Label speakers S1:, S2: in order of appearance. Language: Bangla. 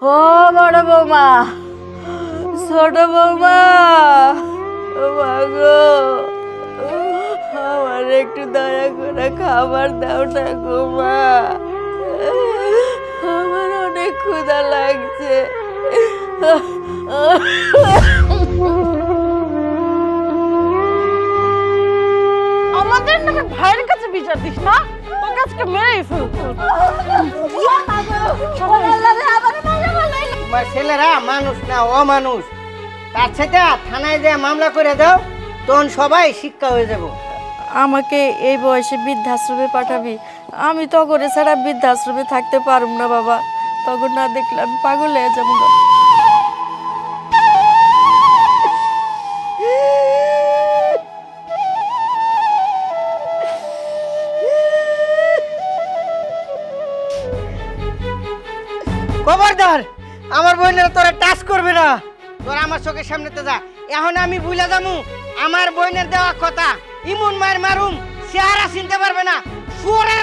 S1: ও বড় বৌমা, ছোট বৌমা, ও মা গো, আমার একটু দয়া করে খাবার দাও না গো মা, আমার অনেক ক্ষুধা লাগছে।
S2: আমাদের নামে ভাইয়ের কাছে বিচার দিস না, তোকে আজকে মেরেই ফেলবো।
S3: তোমার ছেলেরা মানুষ না অমানুষ, তার সাথে থানায় যে মামলা করে দাও, তখন সবাই শিক্ষা হয়ে যাব।
S1: আমাকে এই বয়সে বৃদ্ধাশ্রমে পাঠাবি? আমি তগরে ছাড়া বৃদ্ধাশ্রমে থাকতে পারুম না বাবা, তখন না দেখলে আমি পাগল হয়ে যাবো।
S3: খবরদার, আমার বোনের তোরা টাচ করবে না। তোরা আমার চোখের সামনেতে যা, এখন আমি ভুলে যাবো আমার বোনের দেওয়া কথা। ইমন মায়ের মারুম, চেহারা চিনতে পারবে না, শুয়ারে